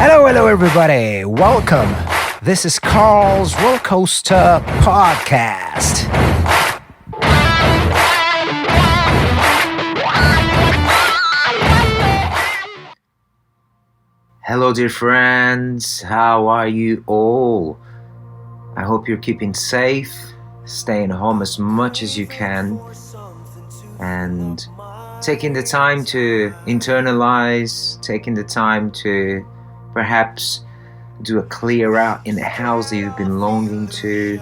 Hello, everybody. Welcome. This is Carl's Roller Coaster Podcast. Hello, dear friends. How are you all? I hope you're keeping safe, staying home as much as you can, and taking the time to internalize, taking the time to perhaps do a clear out in the house that you've been longing to,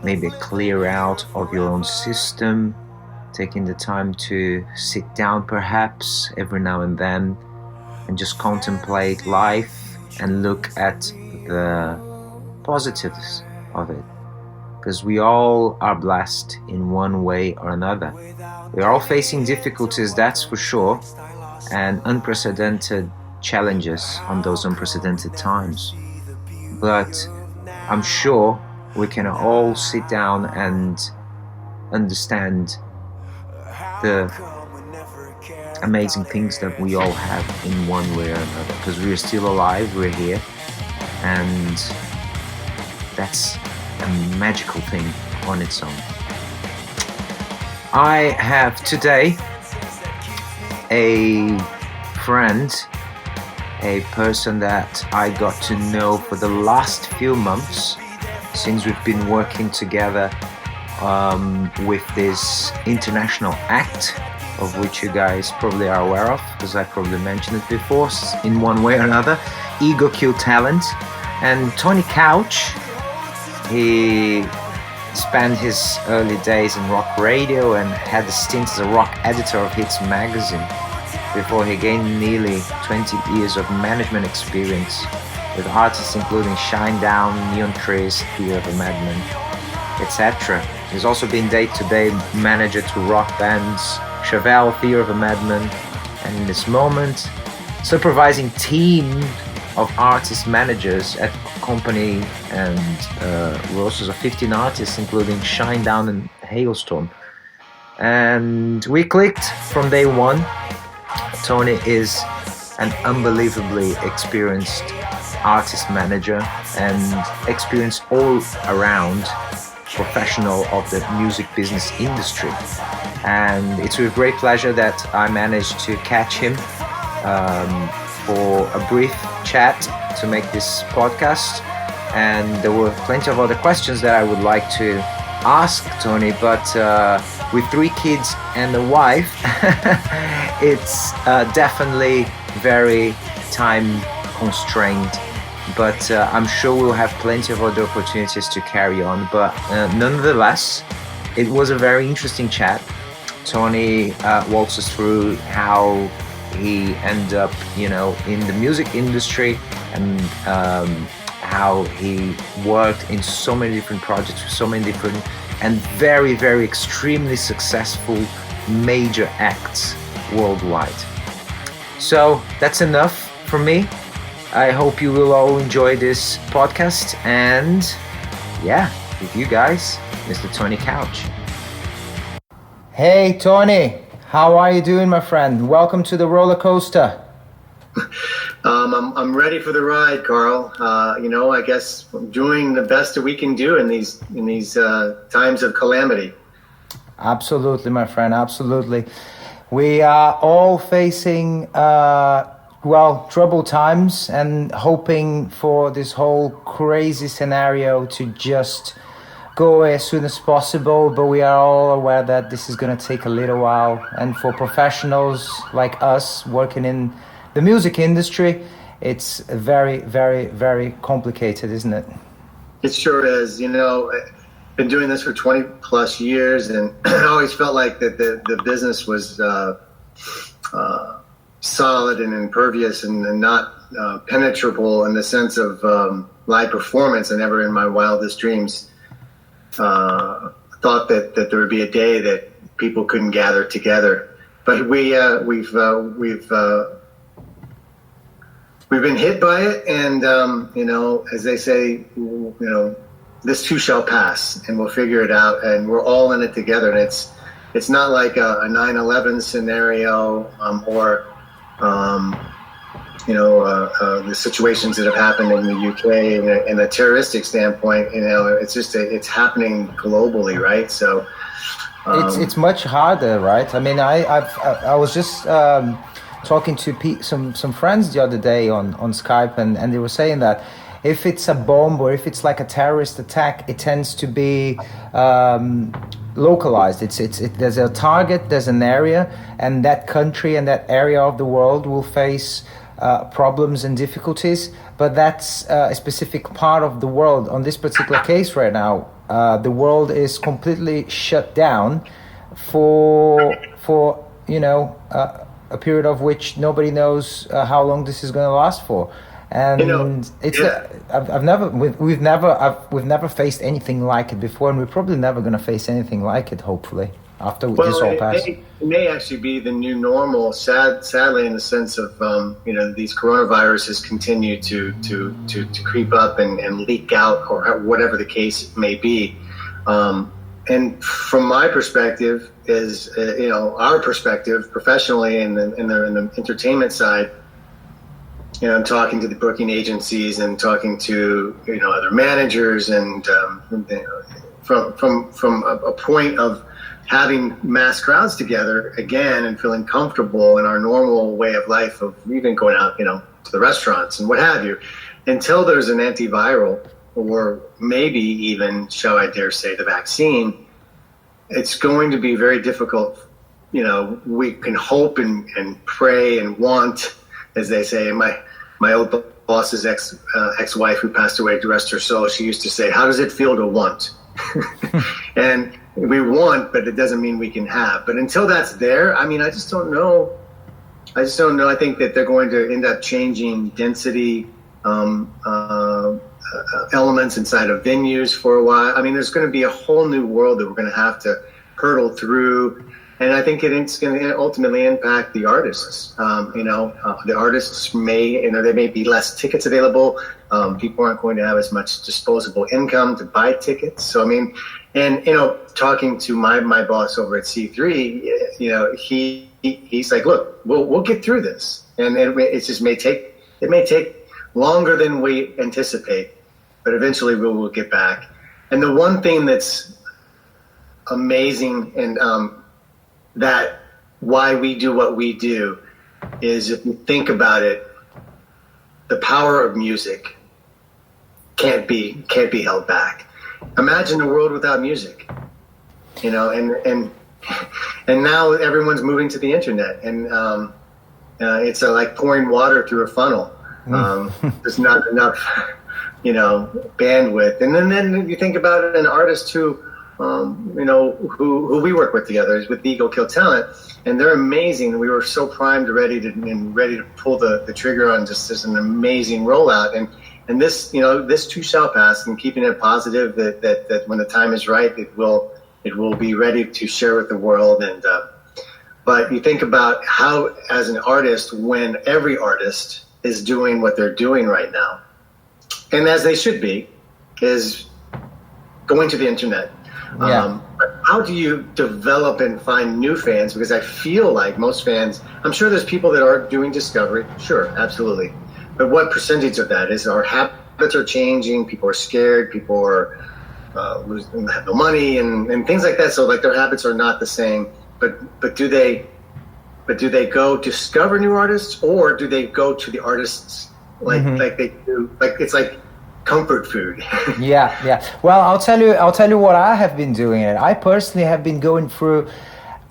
maybe a clear out of your own system, taking the time to sit down perhaps every now and then and just contemplate life and look at the positives of it. Because we all are blessed in one way or another. We are all facing difficulties, that's for sure, and unprecedented challenges on those unprecedented times. But I'm sure we can all sit down and understand the amazing things that we all have in one way or another, because we are still alive, we're here, and that's a magical thing on its own. I have today a friend, a person that I got to know for the last few months since we've been working together with this international act, of which you guys probably are aware of, because I probably mentioned it before in one way or another, Ego Kill Talent. And Tony Couch, he spent his early days in rock radio and had a stint as a rock editor of Hits magazine before he gained nearly 20 years of management experience with artists including Shinedown, Neon Trees, Fear of a Madman, etc. He's also been day-to-day manager to rock bands Chevelle, Fear of a Madman, and in this moment supervising team of artist managers at company and rosters of 15 artists including Shinedown and Halestorm. And we clicked from day one. Tony is an unbelievably experienced artist manager and experienced all around professional of the music business industry. And it's with great pleasure that I managed to catch him for a brief chat to make this podcast. And there were plenty of other questions that I would like to ask Tony, but with 3 kids and a wife, it's definitely very time constrained. But I'm sure we'll have plenty of other opportunities to carry on. But nonetheless, it was a very interesting chat. Tony walks us through how he ended up, in the music industry, and how he worked in so many different projects with so many different and very, very extremely successful major acts worldwide. So that's enough from me. I hope you will all enjoy this podcast, and with you guys, Mr. Tony Couch. Hey Tony, how are you doing, my friend? Welcome to the roller coaster. I'm ready for the ride, Carl. I guess I'm doing the best that we can do in these times of calamity. Absolutely, my friend. Absolutely. We are all facing troubled times and hoping for this whole crazy scenario to just go away as soon as possible, but we are all aware that this is going to take a little while. And for professionals like us working in the music industry, it's very, very, very complicated, isn't it? It sure is. Been doing this for 20 plus years, and I always felt like that the business was solid and impervious and not penetrable in the sense of live performance. I never in my wildest dreams thought that there would be a day that people couldn't gather together. But we've been hit by it, and as they say, this too shall pass, and we'll figure it out, and we're all in it together. And it's not like a 9/11 scenario or the situations that have happened in the UK in a terroristic standpoint, it's happening globally, right? So it's much harder, right? I mean, I was just talking to some friends the other day on Skype, and they were saying that if it's a bomb or if it's like a terrorist attack, it tends to be localized. There's a target, there's an area, and that country and that area of the world will face problems and difficulties, but that's a specific part of the world. On this particular case right now, the world is completely shut down for a period of which nobody knows how long this is going to last for. And we've never faced anything like it before, and we're probably never going to face anything like it, hopefully, after this all passes. It may actually be the new normal, sadly, in the sense of these coronaviruses continue to creep up and leak out, or whatever the case may be. And from my perspective, our perspective professionally in the entertainment side, I'm talking to the booking agencies and talking to other managers, and from a point of having mass crowds together again and feeling comfortable in our normal way of life of even going out, to the restaurants and what have you, until there's an antiviral or maybe even, shall I dare say, the vaccine, it's going to be very difficult. We can hope and pray and want, as they say. My old boss's ex-wife, who passed away, to rest her soul, she used to say, "How does it feel to want?" And we want, but it doesn't mean we can have. But until that's there, I just don't know. I think that they're going to end up changing density elements inside of venues for a while. There's going to be a whole new world that we're going to have to hurdle through. And I think it's going to ultimately impact the artists. The artists there may be less tickets available. People aren't going to have as much disposable income to buy tickets. So, talking to my boss over at C3, he's like, look, we'll get through this. And it may take longer than we anticipate, but eventually we'll get back. And the one thing that's amazing and that why we do what we do is, if you think about it, the power of music can't be held back. Imagine a world without music, and now everyone's moving to the internet, and it's like pouring water through a funnel. There's not enough, bandwidth. And then you think about it, an artist who we work with together is with Ego Kill Talent, and they're amazing. We were so primed, ready to pull the trigger on just an amazing rollout. And this, this too shall pass. And keeping it positive that when the time is right, it will be ready to share with the world. And but you think about how, as an artist, when every artist is doing what they're doing right now, and as they should be, is going to the internet. Yeah. How do you develop and find new fans? Because I feel like most fans, I'm sure there's people that are doing discovery. Sure, absolutely. But what percentage of that is our habits are changing? People are scared. People are have no money and things like that. So like their habits are not the same. But do they go discover new artists, or do they go to the artists like they do? Like it's like comfort food. yeah. Well, I'll tell you what I have been doing. I personally have been going through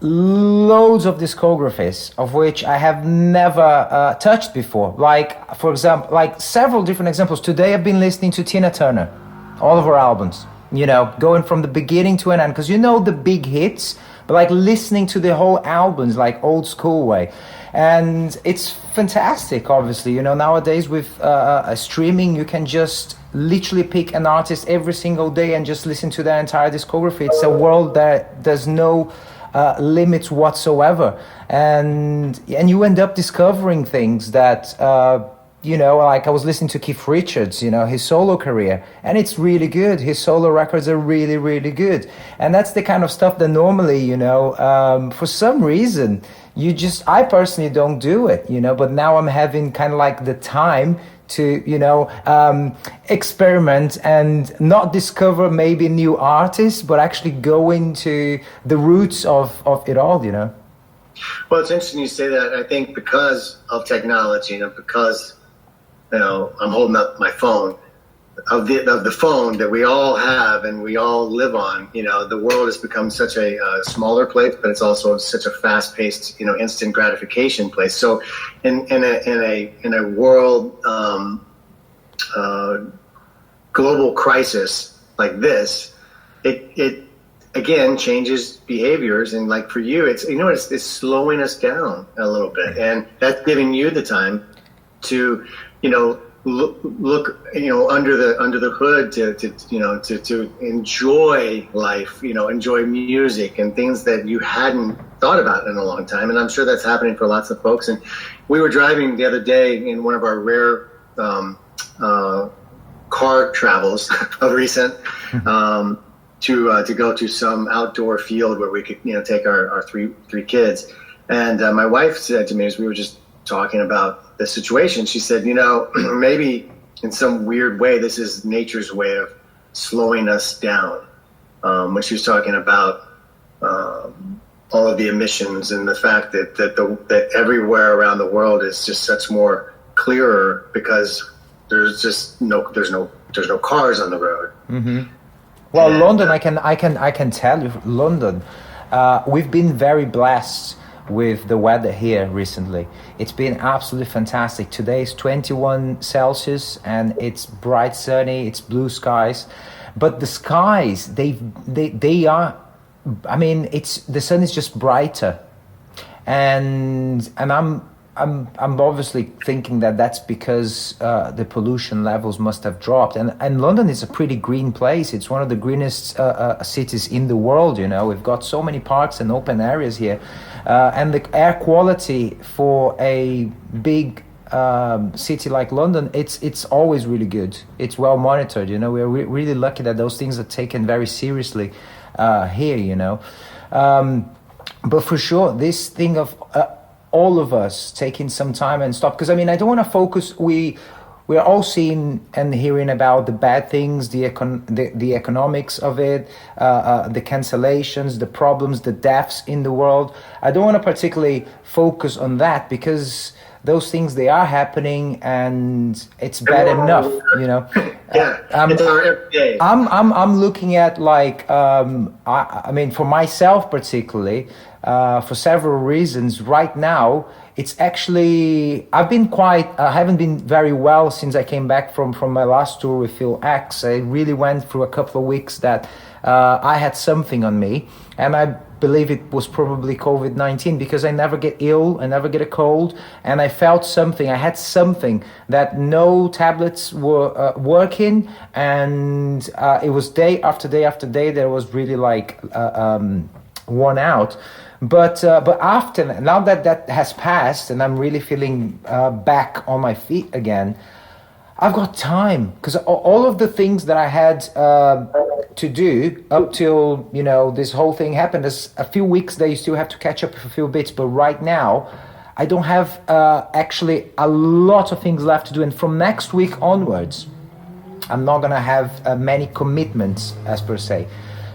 loads of discographies of which I have never touched before. Like, for example, like several different examples. Today I've been listening to Tina Turner, all of her albums, going from the beginning to an end, because the big hits, but like listening to the whole albums like old school way. And it's fantastic, obviously. Nowadays with streaming, you can just literally pick an artist every single day and just listen to their entire discography. It's a world that there's no limits whatsoever, and you end up discovering things that like I was listening to Keith Richards, his solo career, and it's really good. His solo records are really, really good, and that's the kind of stuff that normally, for some reason, I personally don't do it, but now I'm having kind of like the time to, experiment and not discover maybe new artists, but actually go into the roots of it all. Well, it's interesting you say that. I think because of technology, because I'm holding up my phone, of the phone that we all have and we all live on. The world has become such a smaller place, but it's also such a fast-paced, instant gratification place. So, in a world global crisis like this, it again changes behaviors, and like for you, it's slowing us down a little bit, and that's giving you the time to look under the hood to enjoy life, enjoy music and things that you hadn't thought about in a long time. And I'm sure that's happening for lots of folks. And we were driving the other day in one of our rare car travels of recent to go to some outdoor field where we could take our three kids. And my wife said to me, as we were just talking about the situation, she said, maybe in some weird way, this is nature's way of slowing us down. When she was talking about all of the emissions and the fact that everywhere around the world is just such more clearer because there's no cars on the road. Mm-hmm. Well, and London, I can tell you, London, we've been very blessed with the weather here recently. It's been absolutely fantastic. Today is 21 Celsius and it's bright sunny, it's blue skies. But the skies, they are, the sun is just brighter. And I'm obviously thinking that that's because the pollution levels must have dropped. And London is a pretty green place. It's one of the greenest cities in the world. We've got so many parks and open areas here. And the air quality for a big city like London, it's always really good. It's well monitored. We're really lucky that those things are taken very seriously here. But for sure, this thing of all of us taking some time and stop, because I don't want to focus. We're all seeing and hearing about the bad things, the economics of it, the cancellations, the problems, the deaths in the world. I don't want to particularly focus on that because those things, they are happening and it's bad enough, Yeah, it's our everyday. I'm looking at for myself particularly, for several reasons. Right now, it's actually, I haven't been very well since I came back from my last tour with Phil X. I really went through a couple of weeks that I had something on me, and I believe it was probably COVID-19 because I never get ill, I never get a cold, and I felt something. I had something that no tablets were working, and it was day after day after day that I was really worn out. But after, now that has passed and I'm really feeling back on my feet again, I've got time, because all of the things that I had to do up till this whole thing happened, there's a few weeks that you still have to catch up with a few bits, but right now I don't have actually a lot of things left to do, and from next week onwards I'm not gonna have many commitments as per se.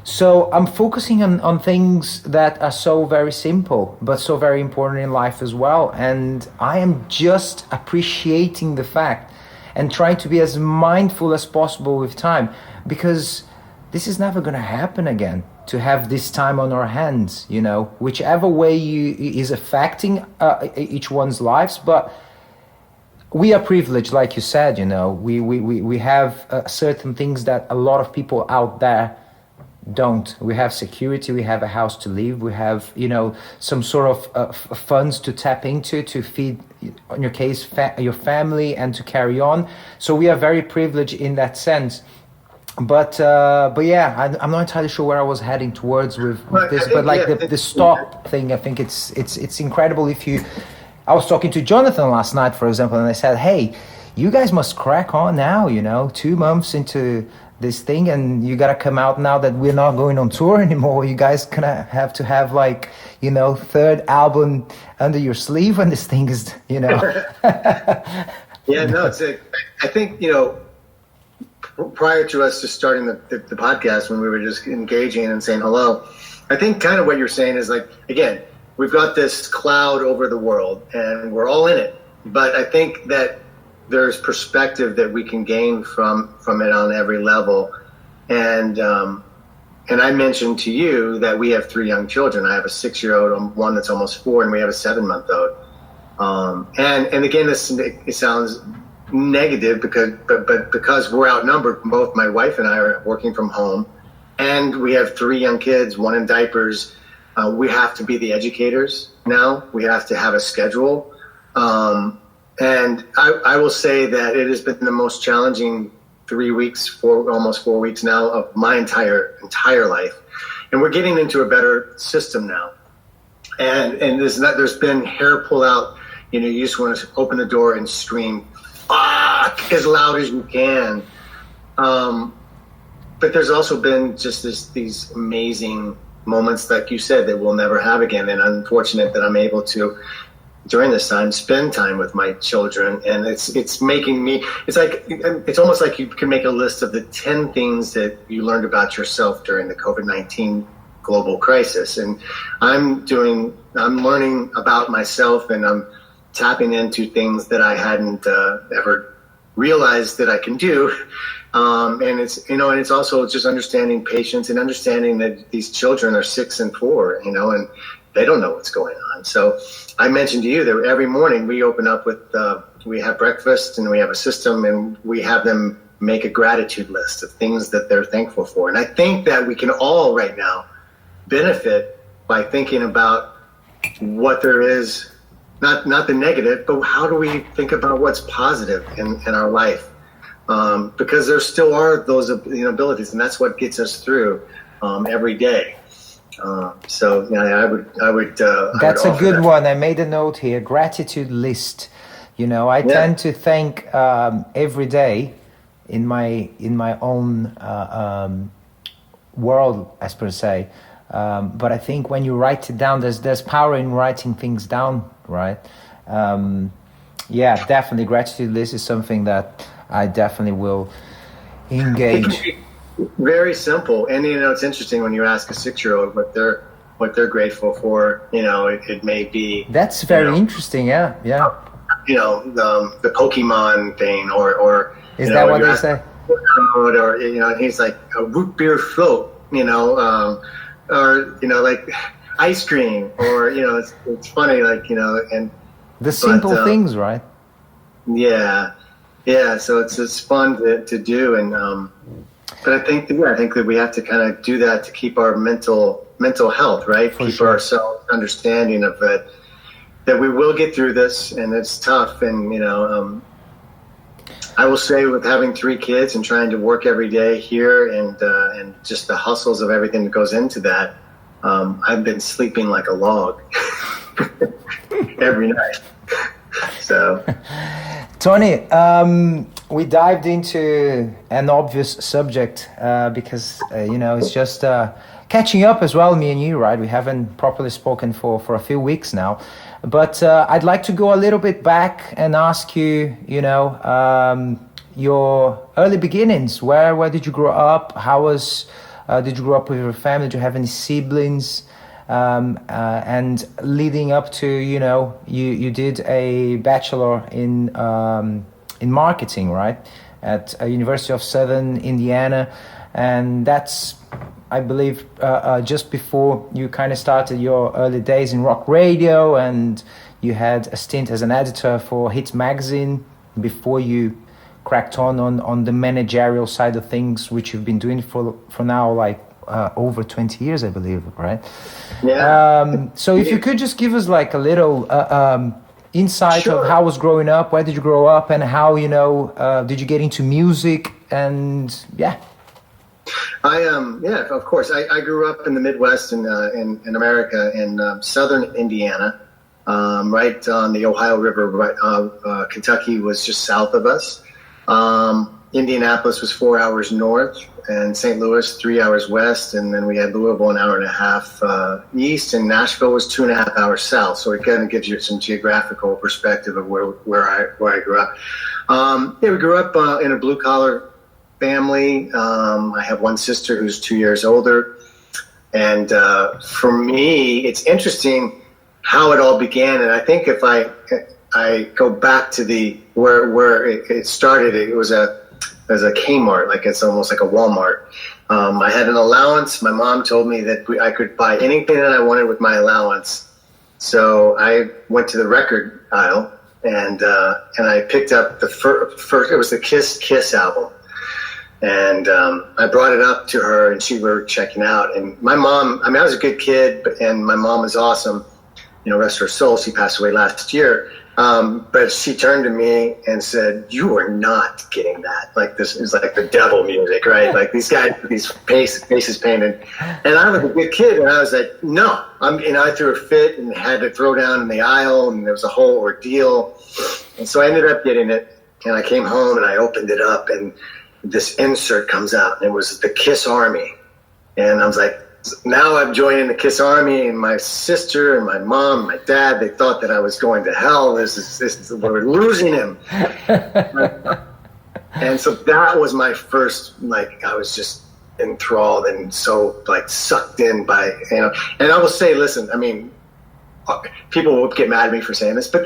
So I'm focusing on things that are so very simple, but so very important in life as well. And I am just appreciating the fact and trying to be as mindful as possible with time, because this is never going to happen again, to have this time on our hands, whichever way is affecting each one's lives. But we are privileged, like you said, we have certain things that a lot of people out there don't. We have security, we have a house to live, we have some sort of funds to tap into to feed, in your case, your family, and to carry on. So we are very privileged in that sense. But yeah, I'm not entirely sure where I was heading towards with this, but the stop thing, I think it's incredible. I was talking to Jonathan last night, for example, and I said, hey, you guys must crack on now, 2 months into this thing, and you gotta come out now that we're not going on tour anymore. You guys gonna have to have like, you know, third album under your sleeve when this thing is, you know. Yeah, no, I think, you know, prior to us just starting the podcast, when we were just engaging and saying hello, I think kind of what you're saying is like, again, we've got this cloud over the world and we're all in it. But I think that there's perspective that we can gain from it on every level. And I mentioned to you that we have 3 young children. I have a 6-year-old, one that's almost 4, and we have a 7-month-old. And again, it sounds negative because we're outnumbered. Both my wife and I are working from home, and we have 3 young kids, 1 in diapers. We have to be the educators now. We have to have a schedule. And I will say that it has been the most challenging 3 weeks, almost 4 weeks now of my entire life. And we're getting into a better system now. And there's been hair pull out. You know, you just want to open the door and scream, "Fuck!" as loud as you can. But there's also been just these amazing moments, like you said, that we'll never have again. And I'm fortunate that I'm able to, during this time, spend time with my children. And it's making me, it's almost like you can make a list of the 10 things that you learned about yourself during the COVID-19 global crisis. And I'm learning about myself, and I'm tapping into things that I hadn't ever realized that I can do. And it's, you know, and it's also just understanding patience and understanding that these children are 6 and 4, you know, and they don't know what's going on. So I mentioned to you that every morning we open up with, we have breakfast and we have a system, and we have them make a gratitude list of things that they're thankful for. And I think that we can all right now benefit by thinking about what there is, not the negative, but how do we think about what's positive in our life? Because there still are those, you know, abilities, and that's what gets us through every day. So yeah, I would. That's a good one. I made a note here. Gratitude list. You know, I tend to thank every day in my own world, as per se. But I think when you write it down, there's power in writing things down, right? Yeah, definitely. Gratitude list is something that I definitely will engage. Very simple. And you know, it's interesting when you ask a 6-year-old what they're grateful for. You know, it may be, that's very interesting. Yeah. You know, the Pokemon thing, or is that what they say? Or you know, he's like a root beer float. You know, or you know, like ice cream, or you know, it's funny, like, you know, and the simple things, right? Yeah. So it's fun to do, and but I think that we have to kind of do that to keep our mental health, right? Keep ourselves understanding of it, that we will get through this, and it's tough. And you know, I will say, with having 3 kids and trying to work every day here, and just the hustles of everything that goes into that, I've been sleeping like a log every night. So, Tony, we dived into an obvious subject because you know, it's just catching up as well, me and you, right? We haven't properly spoken for a few weeks now, but I'd like to go a little bit back and ask you, you know, your early beginnings. Where did you grow up? How was did you grow up with your family? Do you have any siblings? And leading up to, you know, you did a bachelor in marketing, right, at University of Southern Indiana, and that's, I believe, just before you kind of started your early days in rock radio, and you had a stint as an editor for Hits magazine before you cracked on the managerial side of things, which you've been doing for now, like over 20 years, I believe, right? Yeah. So if you could just give us like a little insight Sure. of how was growing up, where did you grow up, and how, you know, did you get into music, and yeah. Yeah, of course. I grew up in the Midwest in America, in Southern Indiana, right on the Ohio River. Right, Kentucky was just south of us. Indianapolis was 4 hours north, and St. Louis 3 hours west, and then we had Louisville an hour and a half east, and Nashville was 2.5 hours south. So it kind of gives you some geographical perspective of where I grew up. We grew up in a blue collar family. I have one sister who's 2 years older, and for me, it's interesting how it all began. And I think if I go back to where it started, it was a Kmart, like it's almost like a Walmart. I had an allowance. My mom told me that I could buy anything that I wanted with my allowance. So I went to the record aisle and I picked up the first. It was the Kiss album, and I brought it up to her, and we were checking out. And my mom, I was a good kid, and my mom was awesome. Rest her soul. She passed away last year. But she turned to me and said, "You are not getting that. Like, this is like the devil music, right? Like these guys, these faces painted." And I was a good kid, and I was like, "No." I threw a fit and had to throw down in the aisle, and there was a whole ordeal. And so I ended up getting it, and I came home and I opened it up, and this insert comes out, and it was the Kiss Army, and I was like, now I'm joining the Kiss Army, and my sister and my mom, and my dad, they thought that I was going to hell. We're losing him. And so that was my first, I was just enthralled and so sucked in by, and I will say, listen, people will get mad at me for saying this, but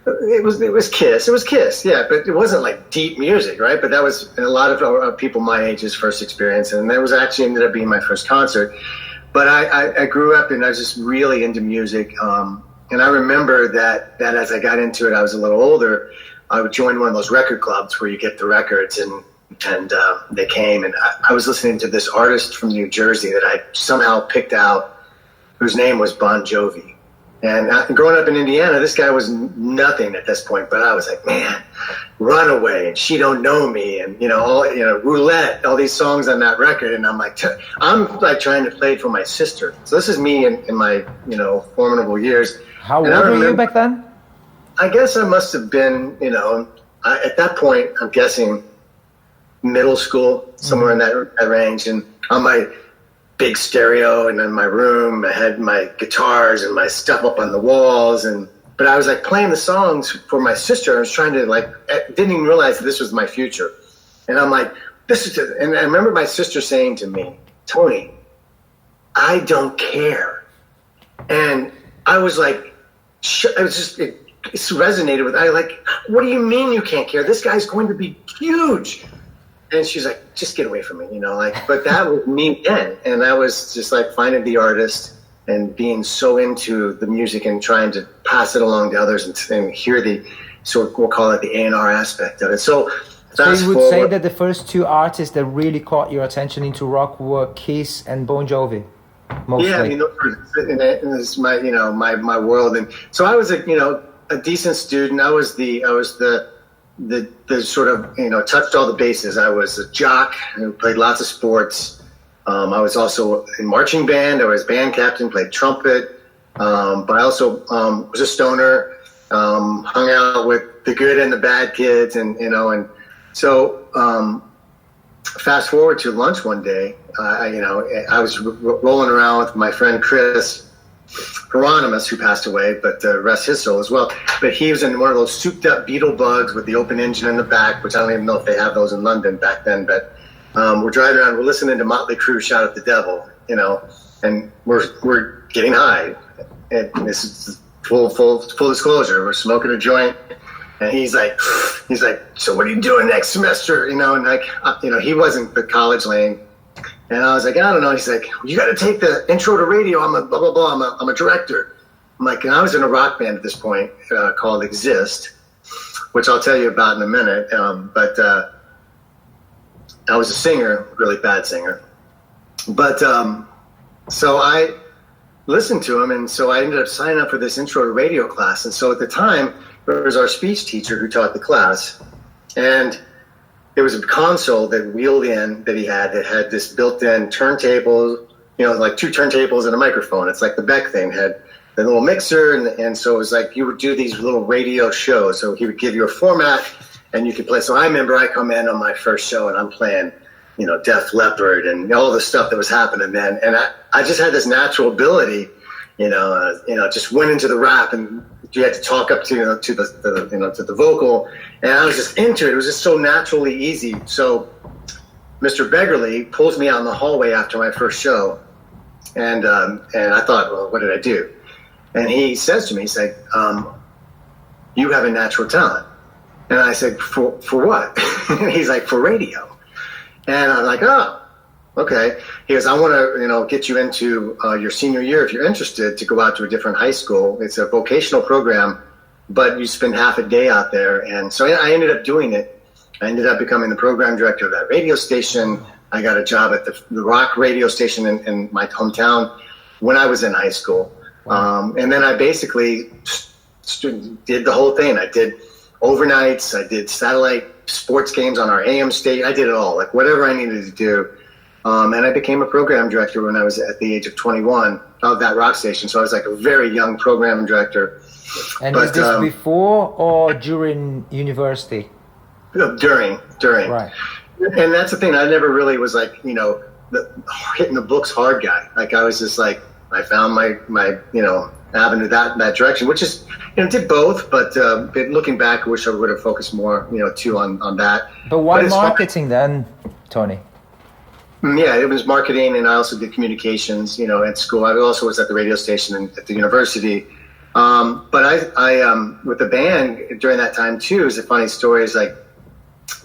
it was Kiss, yeah, but it wasn't like deep music, right? But that was a lot of people my age's first experience, and that was actually ended up being my first concert. But I grew up and I was just really into music, and I remember that as I got into it, I was a little older, I would join one of those record clubs where you get the records, and they came, and I was listening to this artist from New Jersey that I somehow picked out, whose name was Bon Jovi. And growing up in Indiana, this guy was nothing at this point, but I was like, man, Runaway and She Don't Know Me and, Roulette, all these songs on that record. And I'm like trying to play it for my sister. So this is me in my, formidable years. How old were you back then? I guess I must have been, at that point, I'm guessing middle school, somewhere in that range. And on my big stereo, and in my room I had my guitars and my stuff up on the walls, but I was playing the songs for my sister. I was trying to didn't even realize that this was my future, and I'm like, this is it. And I remember my sister saying to me, "Tony, I don't care," and I was like, it resonated with. What do you mean you can't care? This guy's going to be huge. And she's like, just get away from me, but that was me then. And I was just finding the artist and being so into the music and trying to pass it along to others and hear we'll call it the A&R aspect of it. So you would say that the first two artists that really caught your attention into rock were Kiss and Bon Jovi, mostly. Yeah, it's my world. And so I was a decent student. I was the sort of, touched all the bases. I was a jock who played lots of sports. I was also in marching band. I was band captain, played trumpet. But I also was a stoner, hung out with the good and the bad kids. And so fast forward to lunch one day, I was rolling around with my friend Chris Hieronymus, who passed away, but rest his soul as well. But he was in one of those souped up Beetle bugs with the open engine in the back, which I don't even know if they have those in London back then. But we're driving around, we're listening to Motley Crue shout at the devil, and we're getting high. And this is full disclosure. We're smoking a joint, and he's like, so what are you doing next semester? And he wasn't the college lane. And I was like, I don't know. He's like, you got to take the intro to radio. I'm a blah, blah, blah. I'm a director. I'm like, and I was in a rock band at this point called Exist, which I'll tell you about in a minute. But I was a singer, really bad singer. But so I listened to him. And so I ended up signing up for this intro to radio class. And so at the time, there was our speech teacher who taught the class. And there was a console that wheeled in that he had that had this built-in turntable, two turntables and a microphone. It's like the Beck thing, had the little mixer, and so it was you would do these little radio shows. So he would give you a format, and you could play. So I remember I come in on my first show and I'm playing, Def Leppard and all the stuff that was happening then. And I just had this natural ability, just went into the rap, and you had to talk up to the vocal, and I was just into it. It was just so naturally easy. So Mr. Beggarly pulls me out in the hallway after my first show, and I thought, well, what did I do? And he says to me, he's like, you have a natural talent. And I said, for what? He's like, for radio. And I'm like, oh, okay. He goes, I want to, get you into your senior year, if you're interested, to go out to a different high school. It's a vocational program, but you spend half a day out there. And so I ended up doing it. I ended up becoming the program director of that radio station. I got a job at the rock radio station in my hometown when I was in high school. Wow. And then I basically did the whole thing. I did overnights. I did satellite sports games on our AM station. I did it all, like whatever I needed to do. And I became a program director when I was at the age of 21 of that rock station. So I was like a very young program director. And is this before or during university? During. Right. And that's the thing. I never really was like, hitting the books hard guy. Like I was just like, I found my avenue that direction, which is, did both, but looking back, I wish I would have focused more, too on that. But why marketing then, Tony? Yeah, it was marketing, and I also did communications, at school. I also was at the radio station and at the university. But I with the band during that time too, is a funny story. Is like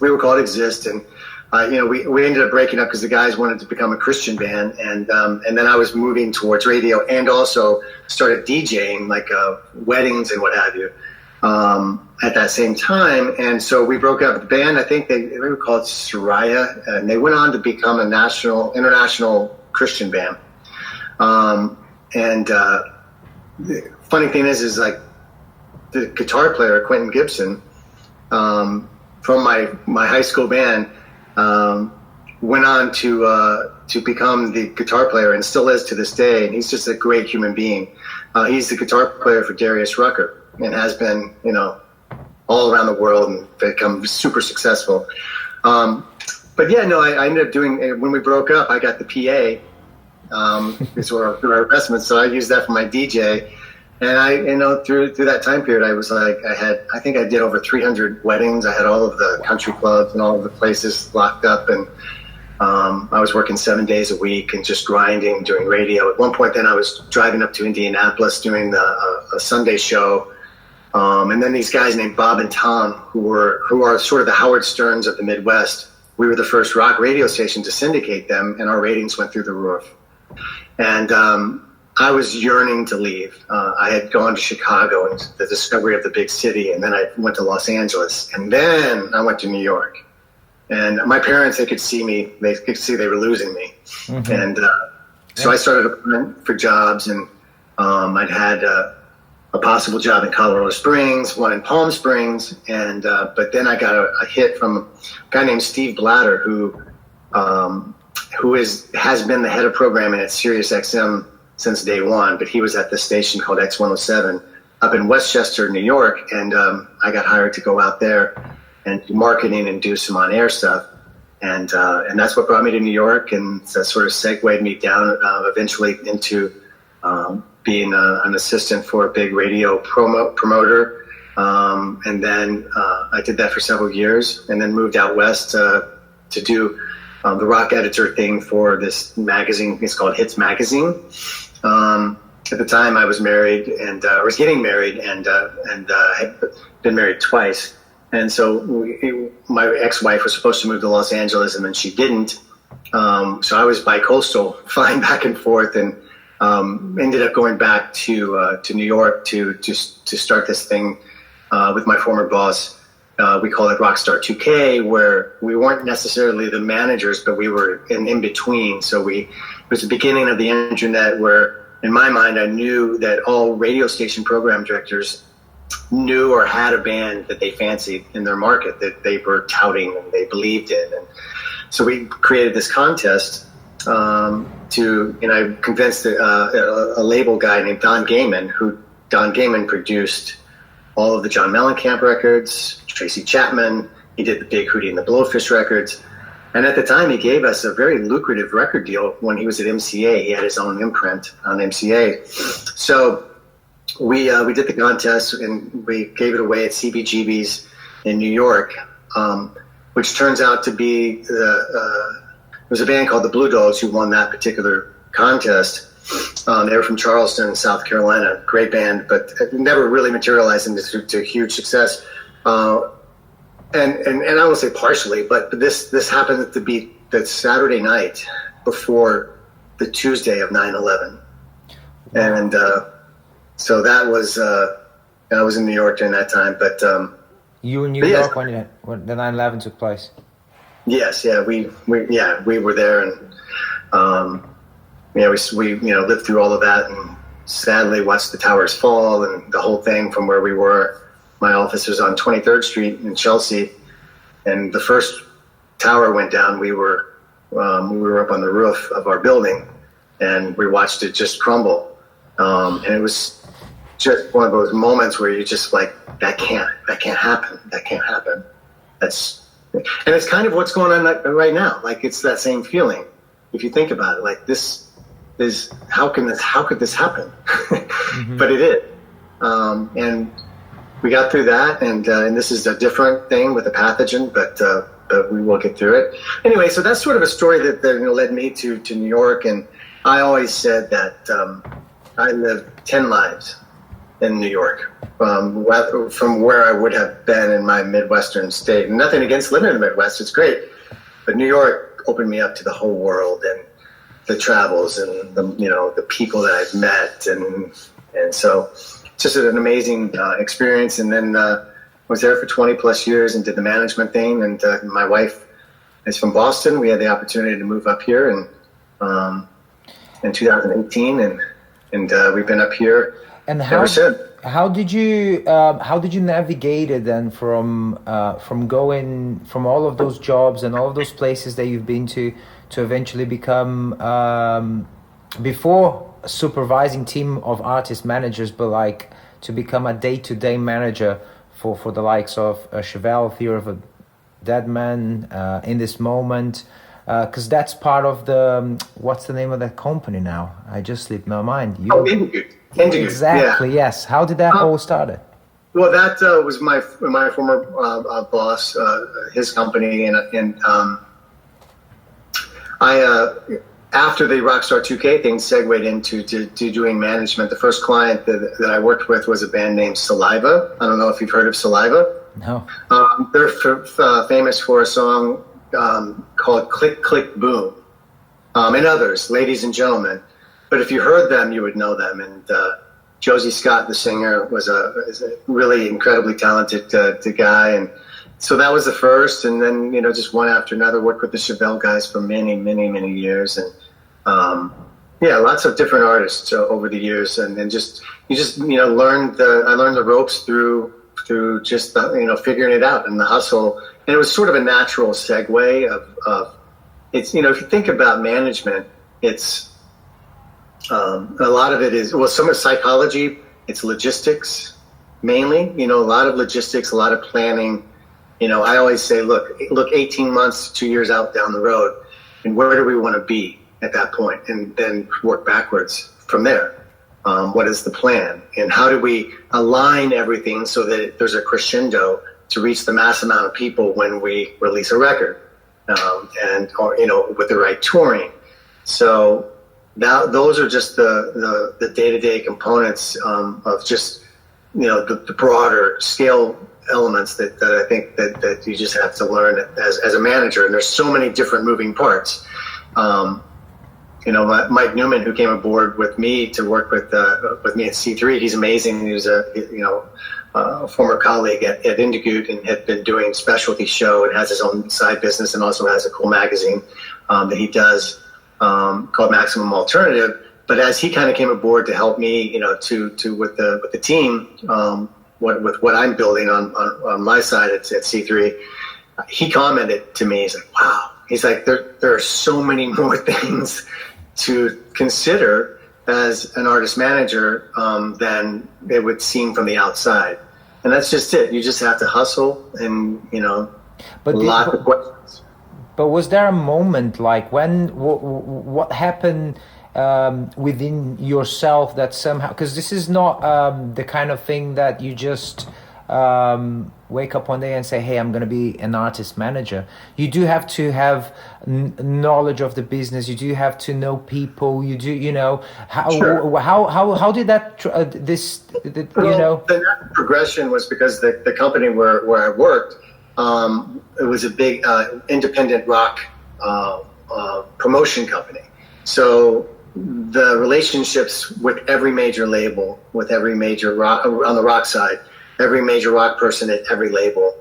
we were called Exist, and we ended up breaking up because the guys wanted to become a Christian band, and then I was moving towards radio and also started DJing like weddings and what have you at that same time. And so we broke up the band. I think they were called Soraya, and they went on to become a international Christian band. The funny thing is like the guitar player Quentin Gibson from my high school band. Went on to become the guitar player and still is to this day. And he's just a great human being. He's the guitar player for Darius Rucker and has been, all around the world and become super successful. But yeah, no, I ended up doing, when we broke up, I got the PA through our investments. So I used that for my DJ. And through that time period, I was like, I think I did over 300 weddings. I had all of the country clubs and all of the places locked up, and I was working 7 days a week and just grinding, doing radio. At one point, then I was driving up to Indianapolis doing a Sunday show, and then these guys named Bob and Tom, who are sort of the Howard Sterns of the Midwest. We were the first rock radio station to syndicate them, and our ratings went through the roof. And I was yearning to leave. I had gone to Chicago and the discovery of the big city, and then I went to Los Angeles, and then I went to New York. And my parents, they could see me. They could see they were losing me. Mm-hmm. And so I started applying for jobs, and I'd had a possible job in Colorado Springs, one in Palm Springs, and but then I got a hit from a guy named Steve Blatter, who has been the head of programming at Sirius XM since day one, but he was at this station called X107 up in Westchester, New York, and I got hired to go out there and do marketing and do some on-air stuff, and that's what brought me to New York, and that sort of segued me down eventually into being an assistant for a big radio promoter, and then I did that for several years, and then moved out west to do the rock editor thing for this magazine. It's called Hits Magazine. At the time, I was married and was getting married, and had been married twice. And so my ex-wife was supposed to move to Los Angeles, and then she didn't. So I was bi-coastal, flying back and forth, and ended up going back to New York to start this thing with my former boss. We call it Rockstar 2K, where we weren't necessarily the managers, but we were in between. So it was the beginning of the internet, where in my mind, I knew that all radio station program directors knew or had a band that they fancied in their market, that they were touting and they believed in. And so we created this contest I convinced a label guy named Don Gaiman produced all of the John Mellencamp records, Tracy Chapman, He did the Big Hootie and the Blowfish records. And at the time, he gave us a very lucrative record deal when he was at MCA. He had his own imprint on MCA. So we did the contest, and we gave it away at CBGB's in New York, which turns out to be there was a band called the Blue Dogs who won that particular contest. They were from Charleston, South Carolina. Great band, but it never really materialized into huge success. And I won't say partially, but this happened to be the Saturday night before the Tuesday of 9/11, and so that was I was in New York during that time. But you were in New York when the 9/11 took place. Yes, yeah, we were there, and we lived through all of that, and sadly watched the towers fall and the whole thing from where we were. My office was on 23rd Street in Chelsea, and the first tower went down. We were up on the roof of our building, and we watched it just crumble. And it was just one of those moments where you just like, that can't happen. That can't happen. And it's kind of what's going on right now. Like, it's that same feeling. If you think about it, like, this is, how could this happen? Mm-hmm. But it is. And we got through that, and this is a different thing with a pathogen, but we will get through it. Anyway, so that's sort of a story that led me to New York, and I always said that I lived 10 lives in New York, from where I would have been in my Midwestern state. And nothing against living in the Midwest, it's great, but New York opened me up to the whole world and the travels and the people that I've met, and so just an amazing experience. And then was there for 20 plus years and did the management thing. And my wife is from Boston. We had the opportunity to move up here in 2018, and we've been up here ever since. How did you navigate it then from going from all of those jobs and all of those places that you've been to eventually become before supervising team of artist managers, but like to become a day-to-day manager for the likes of Chevelle, Theory of a Deadman, in this moment, because that's part of the what's the name of that company now? I just slipped my mind. Indigood. Exactly. Yeah. Yes. How did that all started? Well, that was my former boss, his company, and I. After the Rockstar 2K thing segued into doing management, the first client that I worked with was a band named Saliva. I don't know if you've heard of Saliva. No. They're famous for a song called Click, Click, Boom, and others, Ladies and Gentlemen. But if you heard them, you would know them. And Josie Scott, the singer, is a really incredibly talented guy. And so that was the first, and then just one after another. Worked with the Chevelle guys for many, many, many years, and lots of different artists over the years, and then I learned the ropes through just figuring it out and the hustle, and it was sort of a natural segue of it's if you think about management, it's a lot of it is some of psychology, it's logistics mainly, a lot of logistics, a lot of planning. I always say, look 18 months, 2 years out down the road, and where do we want to be at that point? And then work backwards from there. What is the plan? And how do we align everything so that there's a crescendo to reach the mass amount of people when we release a record? Or with the right touring. So now those are just the day-to-day components of just, the broader scale elements that I think that you just have to learn as a manager, and there's so many different moving parts. Mike Newman, who came aboard with me to work with me at C3, he's amazing. He was a former colleague at Indigood and had been doing specialty show and has his own side business and also has a cool magazine that he does called Maximum Alternative. But as he kind of came aboard to help me, with the team. With what I'm building on my side at C3, he commented to me, he's like, wow. He's like, there are so many more things to consider as an artist manager than it would seem from the outside. And that's just it. You just have to hustle and, But Lots of questions. but was there a moment like when what happened within yourself that somehow, because this is not the kind of thing that you just wake up one day and say, hey, I'm going to be an artist manager. You do have to have knowledge of the business. You do have to know people. You do, you know, how did that The natural progression was because the company where I worked, it was a big independent rock promotion company. So the relationships with every major label, with every major rock on the rock side, every major rock person at every label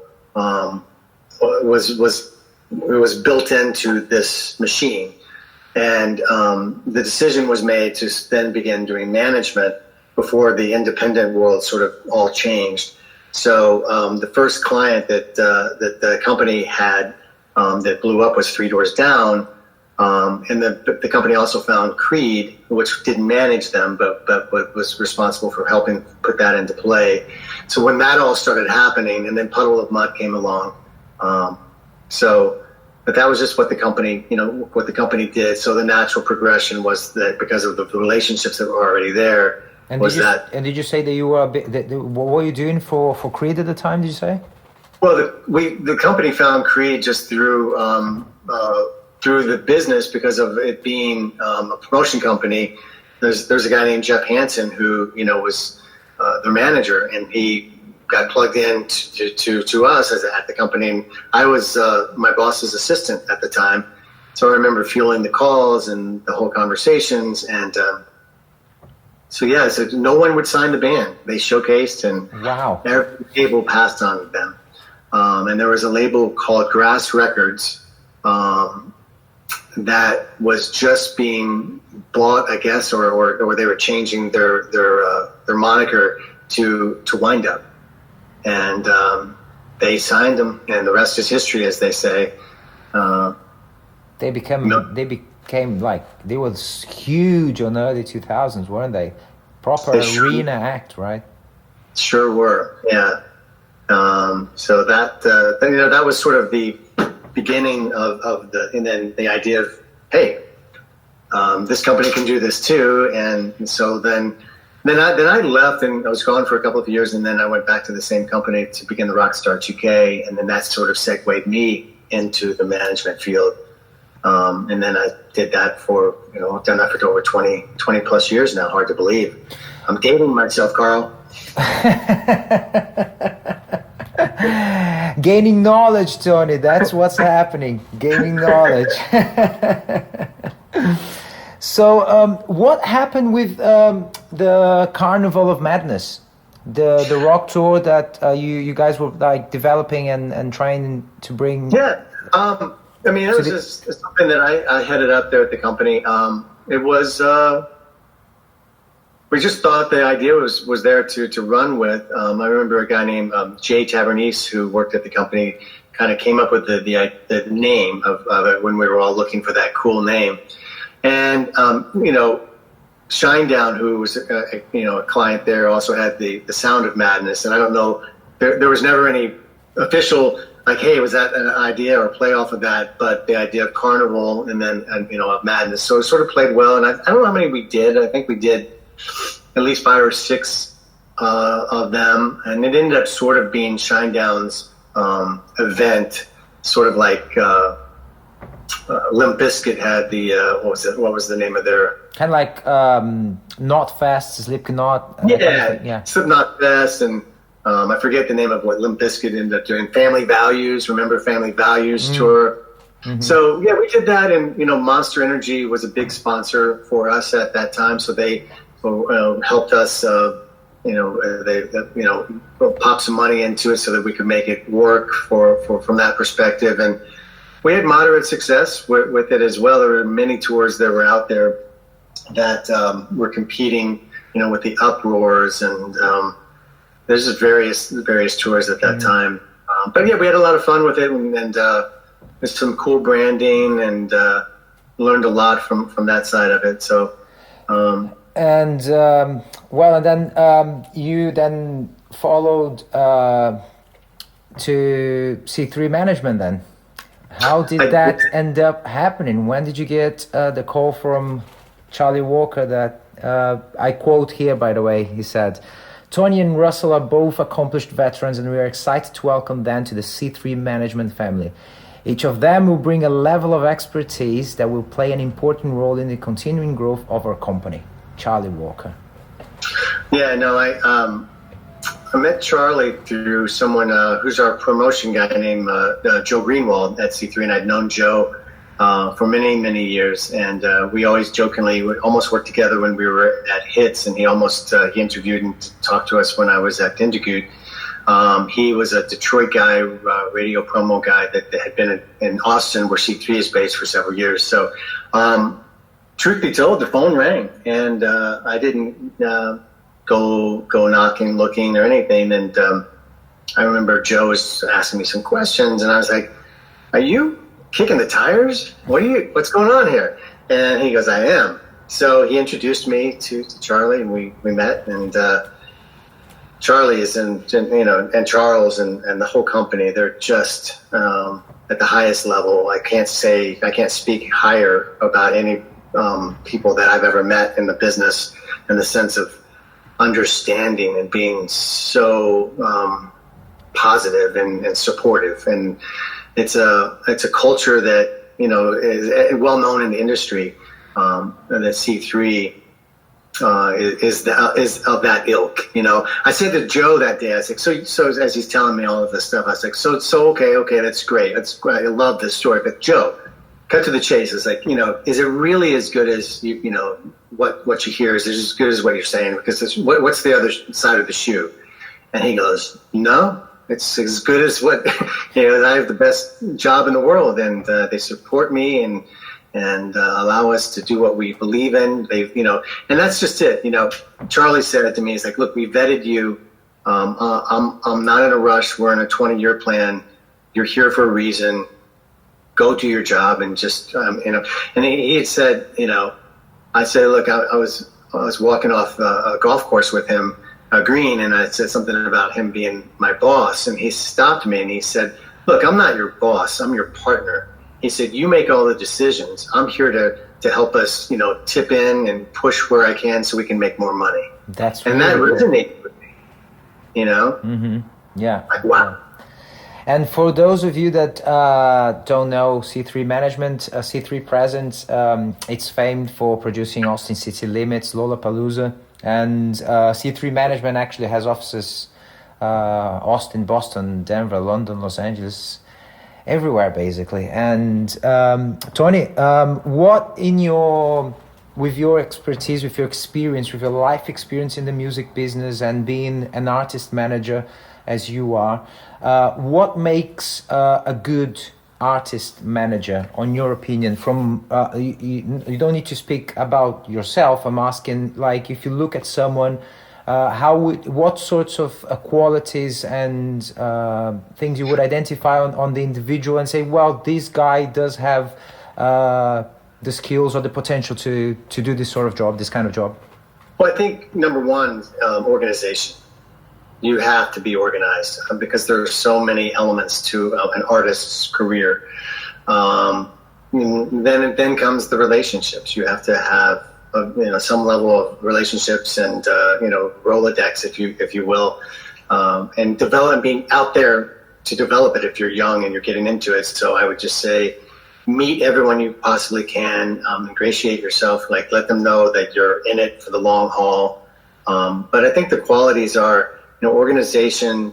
was built into this machine. And the decision was made to then begin doing management before the independent world sort of all changed. So the first client that the company had that blew up was Three Doors Down. And the company also found Creed, which didn't manage them, but was responsible for helping put that into play. So when that all started happening, and then Puddle of Mudd came along, but that was just what the company, what the company did. So the natural progression was that because of the relationships that were already there. And did you say that you were what were you doing for Creed at the time? Did you say? Well, the company found Creed just through the business because of it being a promotion company. There's a guy named Jeff Hansen who was their manager, and he got plugged in to us at the company. And I was my boss's assistant at the time, so I remember fueling the calls and the whole conversations. And so no one would sign the band. They showcased, and wow, every label passed on them. And there was a label called Grass Records that was just being bought, I guess, or they were changing their moniker to Wind Up, and they signed them, and the rest is history, as they say. They became like, they were huge on the early 2000s, weren't they? Proper arena act, right? Sure were, yeah. So that was sort of the beginning of and then the idea of, hey, this company can do this too. And so then I left, and I was gone for a couple of years, and then I went back to the same company to begin the Rockstar UK, and then that sort of segued me into the management field. And then I did that for, I've done that for over 20 plus years now. Hard to believe. I'm dating myself, Carl. Gaining knowledge, Tony. That's what's happening. Gaining knowledge. So, what happened with the Carnival of Madness, the rock tour that you guys were like developing and trying to bring? Yeah. I mean, it was just something that I headed up there at the company. It was, we just thought the idea was there to run with. I remember a guy named Jay Tavernese, who worked at the company, kind of came up with the name of it when we were all looking for that cool name. And, Shinedown, who was a client there, also had the Sound of Madness. And I don't know, there was never any official, like, hey, was that an idea or play off of that? But the idea of Carnival and then, of Madness. So it sort of played well. And I don't know how many we did. I think we did at least 5 or 6 of them. And it ended up sort of being Shinedown's event, sort of like Limp Bizkit had the, what was the name of their... Kind of like Not Fest, Slipknot. Yeah, Slipknot Fest, and I forget the name of what Limp Bizkit ended up doing. Family Values, remember Family Values tour? Mm-hmm. So yeah, we did that, and Monster Energy was a big sponsor for us at that time. So they helped us, they pop some money into it so that we could make it work from that perspective. And we had moderate success with it as well. There were many tours that were out there that were competing, with the Uproars, and there's just various tours at that time. But yeah, we had a lot of fun with it, and there's some cool branding, and learned a lot from that side of it. So, and then you then followed to C3 management then? How did that end up happening? When did you get the call from Charlie Walker that, I quote here, by the way, he said, "Tony and Russell are both accomplished veterans and we are excited to welcome them to the C3 management family. Each of them will bring a level of expertise that will play an important role in the continuing growth of our company." Charlie Walker. Yeah, no, I met Charlie through someone who's our promotion guy named Joe Greenwald at C3, and I'd known Joe for many, many years, and we always jokingly would almost work together when we were at Hits, and he interviewed and talked to us when I was at Indigood. He was a Detroit guy, radio promo guy that had been in Austin, where C3 is based, for several years. So, truth be told, the phone rang, and I didn't go knocking, looking, or anything. And I remember Joe was asking me some questions, and I was like, "Are you kicking the tires? What's going on here?" And he goes, "I am." So he introduced me to Charlie, and we met, and Charlie is and Charles and the whole company, they're just at the highest level. I can't speak higher about any people that I've ever met in the business, in the sense of understanding and being so positive and supportive. And it's a culture that is well known in the industry. That C3 is of that ilk. I said to Joe that day, I was like, so as he's telling me all of this stuff, I was like, so okay, that's great. I love this story. But Joe, cut to the chase. It's like, is it really as good as what you hear? Is it as good as what you're saying? Because what's the other side of the shoe? And he goes, "No, it's as good as what I have the best job in the world, and they support me and allow us to do what we believe in. And that's just it. Charlie said it to me. He's like, "Look, we vetted you. I'm not in a rush. We're in a 20-year plan. You're here for a reason. Go do your job." And just and he had said, I said, "Look, I was walking off a golf course with him, a green, and I said something about him being my boss, and he stopped me and he said, 'Look, I'm not your boss. I'm your partner.' He said, 'You make all the decisions. I'm here to help us, tip in and push where I can so we can make more money.'" That's and really that cool. resonated with me. Mm-hmm. Yeah. Like, wow. And for those of you that don't know C3 management, C3 Presents, it's famed for producing Austin City Limits, Lollapalooza, and C3 management actually has offices Austin, Boston, Denver, London, Los Angeles, everywhere basically. And Tony, what with your expertise, with your experience, with your life experience in the music business and being an artist manager as you are, what makes a good artist manager, on your opinion? From you don't need to speak about yourself. I'm asking, like, if you look at someone, what sorts of qualities and things you would identify on the individual and say, well, this guy does have the skills or the potential to do this sort of job, this kind of job? Well, I think number one, organization. You have to be organized because there are so many elements to an artist's career. Then comes the relationships. You have to have some level of relationships and Rolodex, if you will, and being out there to develop it if you're young and you're getting into it. So I would just say, meet everyone you possibly can, ingratiate yourself, like let them know that you're in it for the long haul. But I think the qualities are, organization,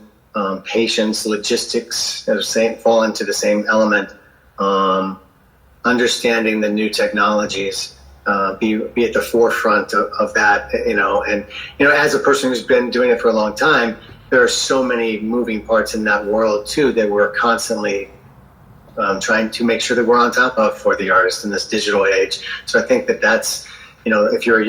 patience, logistics, fall into the same element. Understanding the new technologies, be at the forefront of that, and as a person who's been doing it for a long time, there are so many moving parts in that world too that we're constantly trying to make sure that we're on top of for the artist in this digital age. So I think that's, if you're a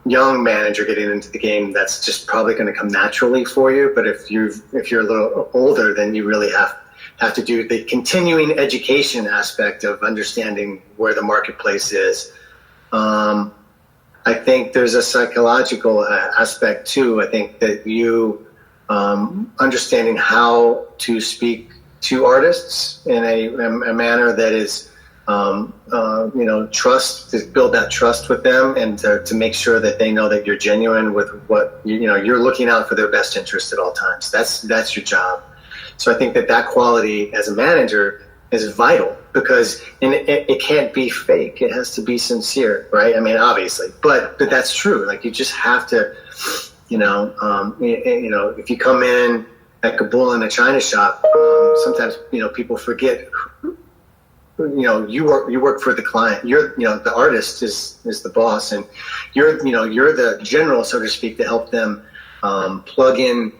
young manager getting into the game, that's just probably going to come naturally for you. But if you're a little older, then you really have to do the continuing education aspect of understanding where the marketplace is. I think there's a psychological aspect too. I think that you understanding how to speak to artists in a manner that is, trust, to build that trust with them, and to make sure that they know that you're genuine with what, you're looking out for their best interest at all times. That's your job. So I think that quality as a manager is vital, because it can't be fake. It has to be sincere, right? I mean, obviously, but that's true. Like, you just have to, if you come in at Kabul in a China shop, sometimes, people forget, you work for the client. You're, the artist is the boss, and you're the general, so to speak, to help them plug in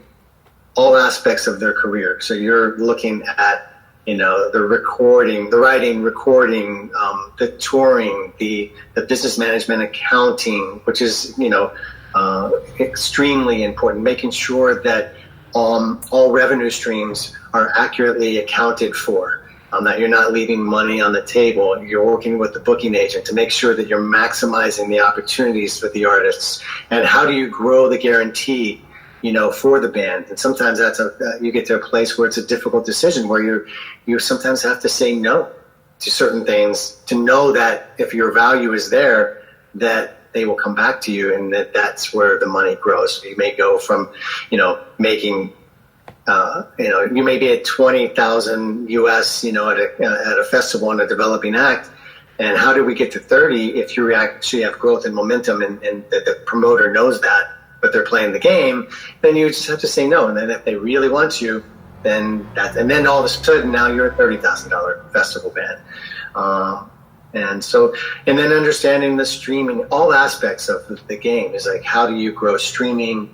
all aspects of their career. So you're looking at, the recording, the writing, recording, the touring, the business management, accounting, which is, extremely important, making sure that all revenue streams are accurately accounted for, that you're not leaving money on the table. You're working with the booking agent to make sure that you're maximizing the opportunities for the artists. And how do you grow the guarantee, for the band? And sometimes you get to a place where it's a difficult decision, where you sometimes have to say no to certain things, to know that if your value is there, that they will come back to you, and that's where the money grows. You may go from, making, you may be at 20,000 US, at a festival in a developing act. And how do we get to 30 if you actually have growth and momentum, and the promoter knows that, but they're playing the game? Then you just have to say no. And then if they really want you, then then all of a sudden now you're a $30,000 festival band. And then understanding the streaming, all aspects of the game is like, how do you grow streaming?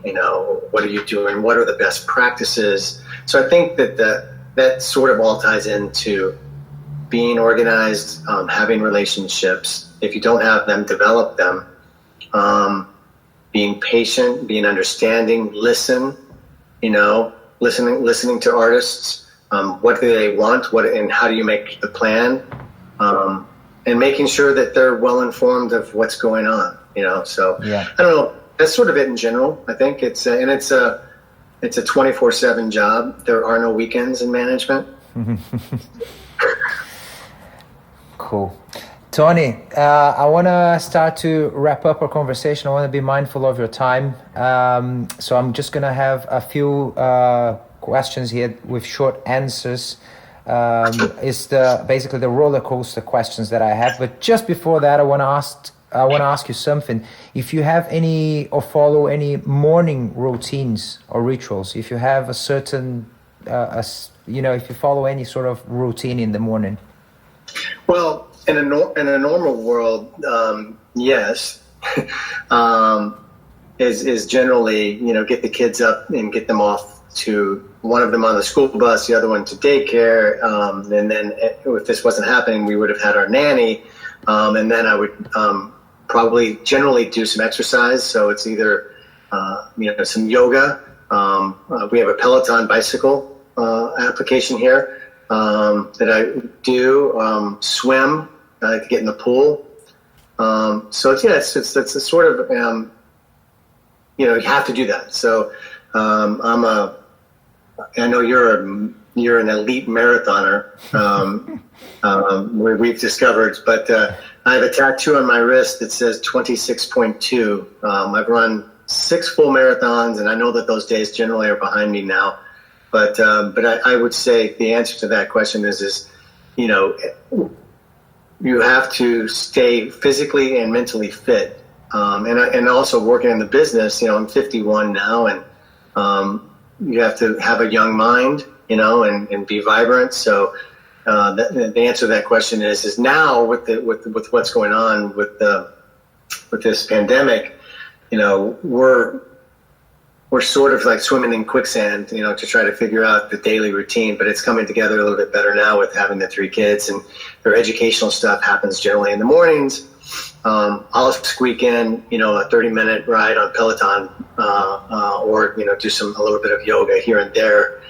What are you doing? What are the best practices? So I think that sort of all ties into being organized, having relationships. If you don't have them, develop them. Being patient, being understanding, listening to artists. What do they want? And how do you make the plan? And making sure that they're well informed of what's going on, So yeah. I don't know. That's sort of it in general. I think it's a 24/7 job. There are no weekends in management. Cool. Tony, I want to start to wrap up our conversation. I want to be mindful of your time. So I'm just going to have a few questions here with short answers. It's basically the roller coaster questions that I have. But just before that, I want to ask you something. If you have any or follow any morning routines or rituals, if you have a certain, if you follow any sort of routine in the morning. Well, in a normal world, yes, is generally, get the kids up and get them off to, one of them on the school bus, the other one to daycare, and then if this wasn't happening, we would have had our nanny, and then I would probably generally do some exercise. So it's either some yoga. We have a Peloton bicycle application here that I do. Swim. I like to get in the pool. So it's a sort of you have to do that. So I know you're an elite marathoner. We've discovered, but I have a tattoo on my wrist that says 26.2. I've run 6 full marathons, and I know that those days generally are behind me now. But I would say the answer to that question is you have to stay physically and mentally fit, and also working in the business. I'm 51 now, and you have to have a young mind, and be vibrant. So the answer to that question is now with what's going on with this pandemic, we're sort of like swimming in quicksand, to try to figure out the daily routine. But it's coming together a little bit better now with having the 3 kids, and their educational stuff happens generally in the mornings. I'll squeak in, a 30-minute ride on Peloton, or do a little bit of yoga here and there.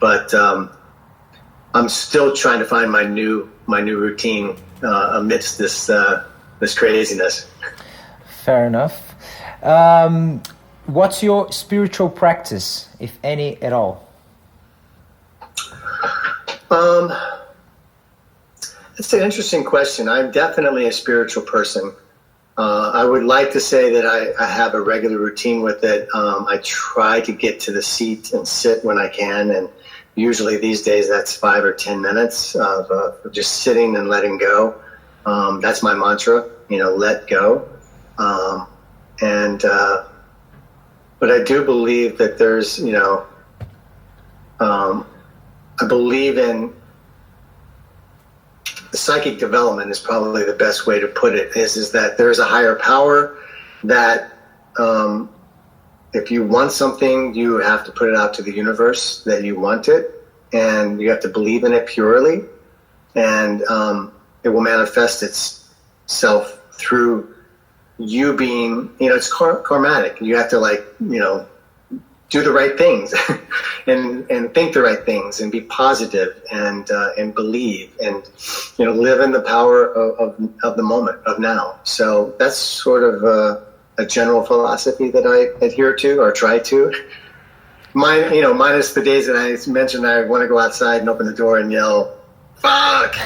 But I'm still trying to find my new routine amidst this craziness. Fair enough. What's your spiritual practice, if any at all? It's an interesting question. I'm definitely a spiritual person. I would like to say that I have a regular routine with it. I try to get to the seat and sit when I can, and usually these days that's 5 or 10 minutes of just sitting and letting go. That's my mantra, let go. But I do believe that there's, I believe in psychic development is probably the best way to put it, is that there's a higher power that if you want something, you have to put it out to the universe that you want it, and you have to believe in it purely, and it will manifest itself through you being, it's karmatic. You have to do the right things and think the right things and be positive and believe and live in the power of the moment of now. So that's sort of a general philosophy that I adhere to or try to. Minus the days that I mentioned I want to go outside and open the door and yell, "Fuck!"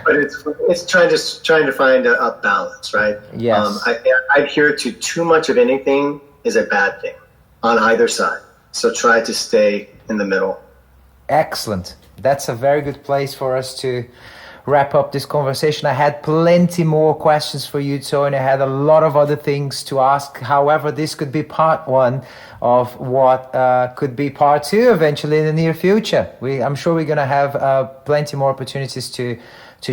But it's trying to find a balance, right? Yes. I adhere to too much of anything is a bad thing on either side. So try to stay in the middle. Excellent. That's a very good place for us to wrap up this conversation. I had plenty more questions for you, Tony. I had a lot of other things to ask. However, this could be part one of what could be part two eventually in the near future. I'm sure we're going to have plenty more opportunities to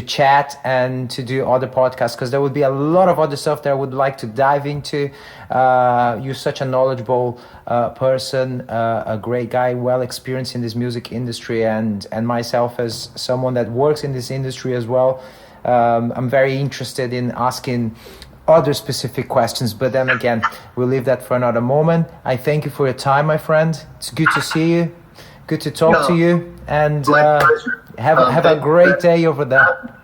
chat and to do other podcasts, because there would be a lot of other stuff that I would like to dive into. You're such a knowledgeable person, a great guy, well experienced in this music industry, and myself as someone that works in this industry as well. I'm very interested in asking other specific questions, but then again, we'll leave that for another moment. I thank you for your time, my friend. It's good to see you, good to talk to you, and have a great day over there.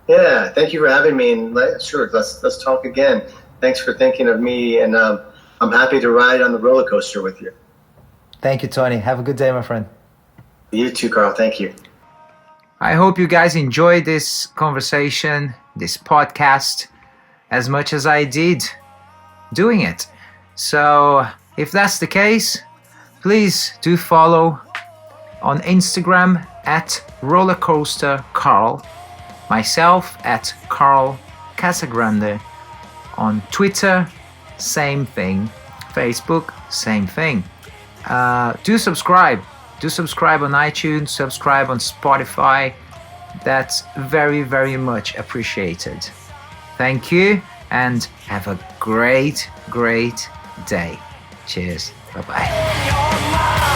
Yeah, thank you for having me, and sure, let's talk again. Thanks for thinking of me, and I'm happy to ride on the roller coaster with you. Thank you, Tony. Have a good day, my friend. You too, Carl. Thank you. I hope you guys enjoyed this conversation, this podcast, as much as I did doing it. So if that's the case, please do follow on Instagram at rollercoastercarl, myself at Carl Casagrande, on Twitter, same thing, Facebook, same thing. Do subscribe on iTunes, subscribe on Spotify. That's very, very much appreciated. Thank you, and have a great, great day. Cheers. Bye-bye.